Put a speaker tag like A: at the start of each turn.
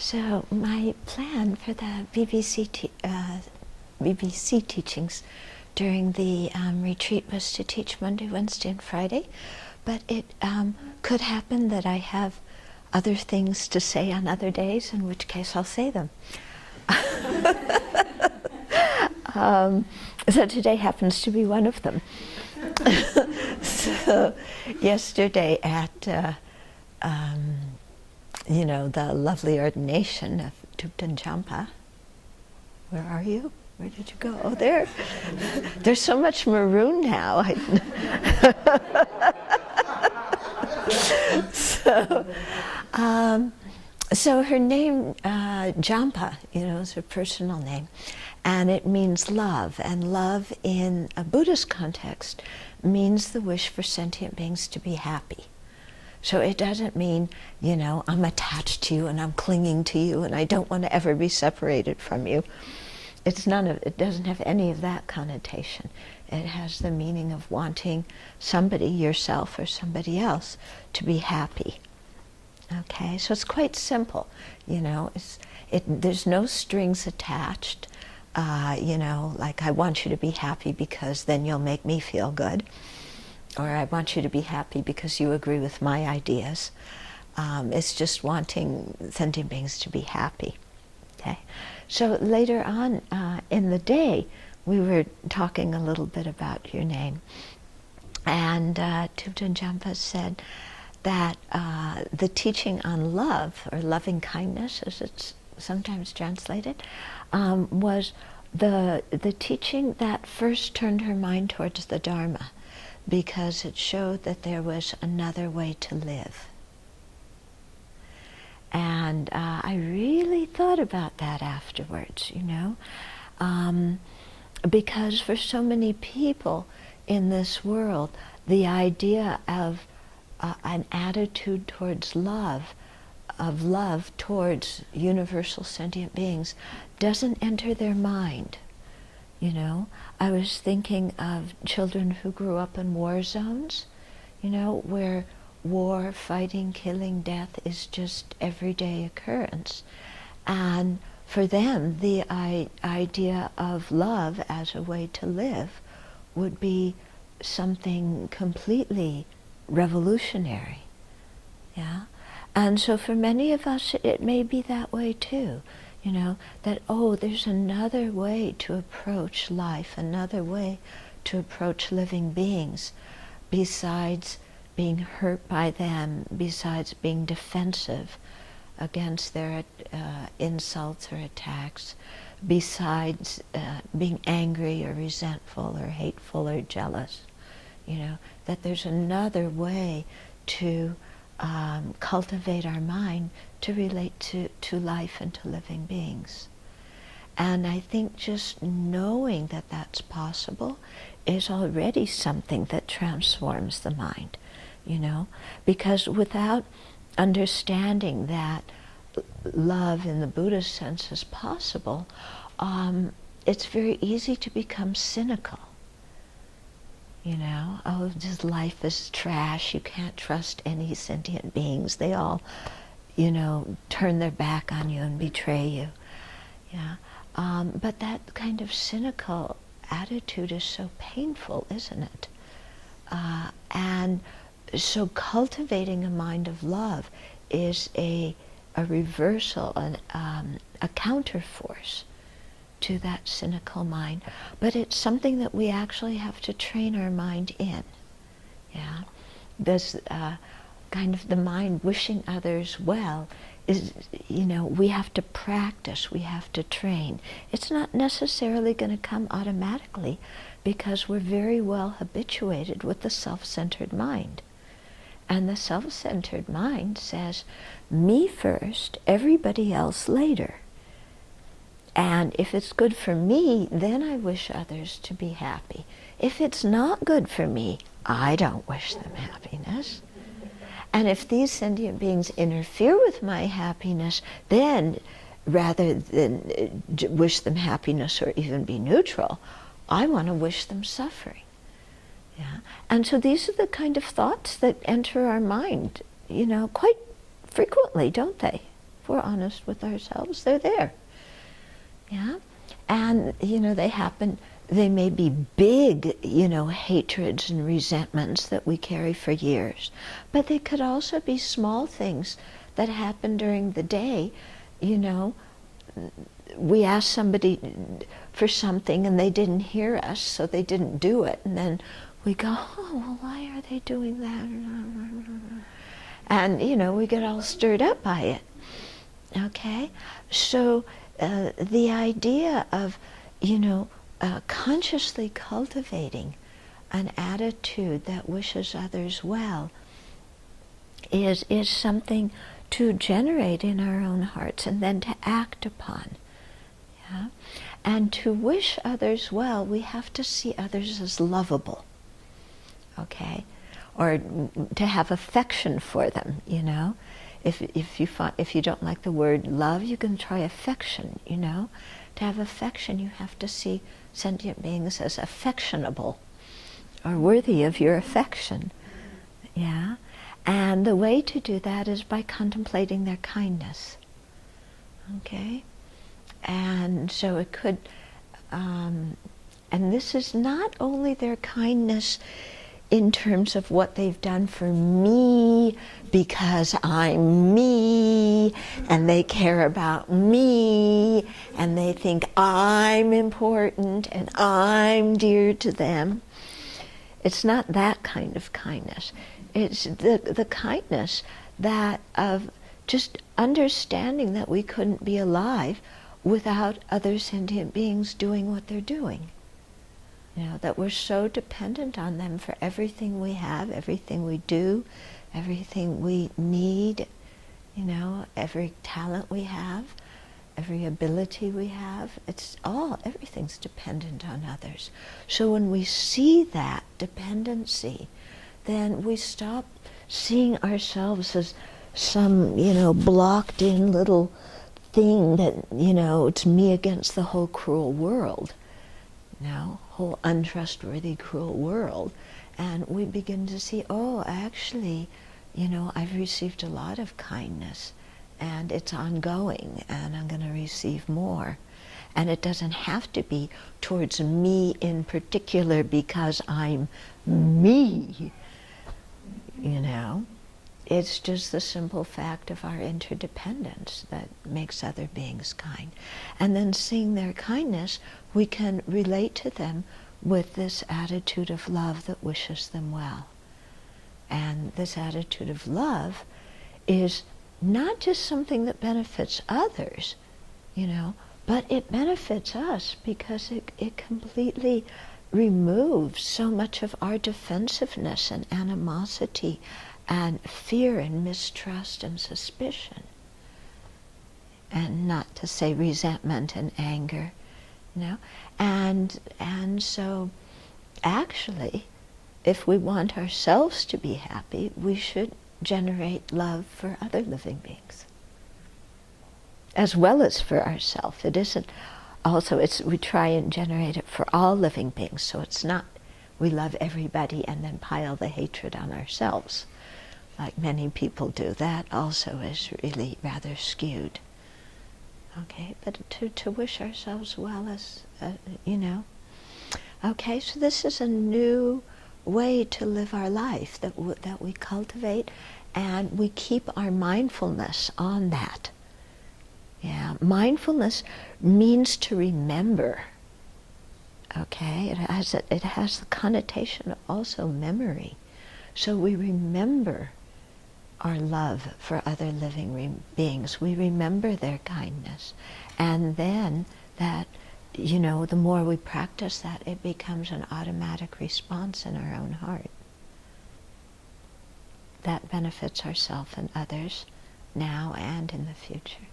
A: So my plan for the BBC teachings during the retreat was to teach Monday, Wednesday, and Friday, but it could happen that I have other things to say on other days, in which case I'll say them. So today happens to be one of them. So yesterday at the lovely ordination of Tupten Champa. Where are you? Where did you go? Oh, there. There's so much maroon now. So her name, Jampa, is her personal name, and it means love. And love in a Buddhist context means the wish for sentient beings to be happy. So it doesn't mean, I'm attached to you and I'm clinging to you and I don't want to ever be separated from you. It doesn't have any of that connotation. It has the meaning of wanting somebody, yourself or somebody else, to be happy. Okay, so it's quite simple, there's no strings attached, like I want you to be happy because then you'll make me feel good. Or I want you to be happy because you agree with my ideas. It's just wanting sentient beings to be happy. Okay. So later on in the day, we were talking a little bit about your name, and Tupten Jampa said that the teaching on love, or loving kindness, as it's sometimes translated, was the teaching that first turned her mind towards the Dharma, because it showed that there was another way to live. And I really thought about that afterwards, because for so many people in this world, the idea of an attitude towards love, of love towards universal sentient beings, doesn't enter their mind. I was thinking of children who grew up in war zones, where war, fighting, killing, death is just everyday occurrence. And for them, the idea of love as a way to live would be something completely revolutionary. Yeah? And so for many of us, it may be that way too. That, there's another way to approach life, another way to approach living beings, besides being hurt by them, besides being defensive against their insults or attacks, besides being angry or resentful or hateful or jealous. That there's another way to cultivate our mind to relate to life and to living beings. And I think just knowing that that's possible is already something that transforms the mind, because without understanding that love in the Buddhist sense is possible, it's very easy to become cynical. This life is trash, you can't trust any sentient beings, they all, turn their back on you and betray you. Yeah. But that kind of cynical attitude is so painful, isn't it? And so cultivating a mind of love is a reversal, a counterforce to that cynical mind. But it's something that we actually have to train our mind in. Yeah, this kind of the mind wishing others well is, we have to practice, we have to train. It's not necessarily going to come automatically because we're very well habituated with the self-centered mind. And the self-centered mind says, me first, everybody else later. And if it's good for me, then I wish others to be happy. If it's not good for me, I don't wish them happiness. And if these sentient beings interfere with my happiness, then rather than wish them happiness or even be neutral, I want to wish them suffering. Yeah? And so these are the kind of thoughts that enter our mind, quite frequently, don't they? we're honest with ourselves, they're there. Yeah? And, they may be big, hatreds and resentments that we carry for years. But they could also be small things that happen during the day. We asked somebody for something and they didn't hear us, so they didn't do it. And then we go, oh, well, why are they doing that? And, we get all stirred up by it. Okay? So the idea of, consciously cultivating an attitude that wishes others well is something to generate in our own hearts and then to act upon. Yeah? And to wish others well, we have to see others as lovable, okay? Or to have affection for them, If you don't like the word love, you can try affection, To have affection, you have to see sentient beings as affectionable or worthy of your affection. Yeah? And the way to do that is by contemplating their kindness. Okay? And so it could, and this is not only their kindness in terms of what they've done for me because I'm me and they care about me and they think I'm important and I'm dear to them. It's not that kind of kindness. It's the kindness that of just understanding that we couldn't be alive without other sentient beings doing what they're doing. That we're so dependent on them for everything we have, everything we do, everything we need, every talent we have, every ability we have. Everything's dependent on others. So when we see that dependency, then we stop seeing ourselves as some, blocked in little thing that, it's me against the whole cruel world. Whole untrustworthy, cruel world. And we begin to see, actually, I've received a lot of kindness and it's ongoing and I'm going to receive more. And it doesn't have to be towards me in particular because I'm me, It's just the simple fact of our interdependence that makes other beings kind. And then seeing their kindness, we can relate to them with this attitude of love that wishes them well. And this attitude of love is not just something that benefits others, but it benefits us because it completely removes so much of our defensiveness and animosity and fear and mistrust and suspicion. And not to say resentment and anger, And so actually, if we want ourselves to be happy, we should generate love for other living beings, as well as for ourselves. It isn't also, we try and generate it for all living beings, so it's not we love everybody and then pile the hatred on ourselves, like many people do. That also is really rather skewed. Okay, but to wish ourselves well as, Okay, so this is a new way to live our life that we cultivate, and we keep our mindfulness on that. Yeah, mindfulness means to remember. Okay, it has the connotation of also memory. So we remember our love for other living beings. We remember their kindness. And then that, the more we practice that, it becomes an automatic response in our own heart. That benefits ourselves and others now and in the future.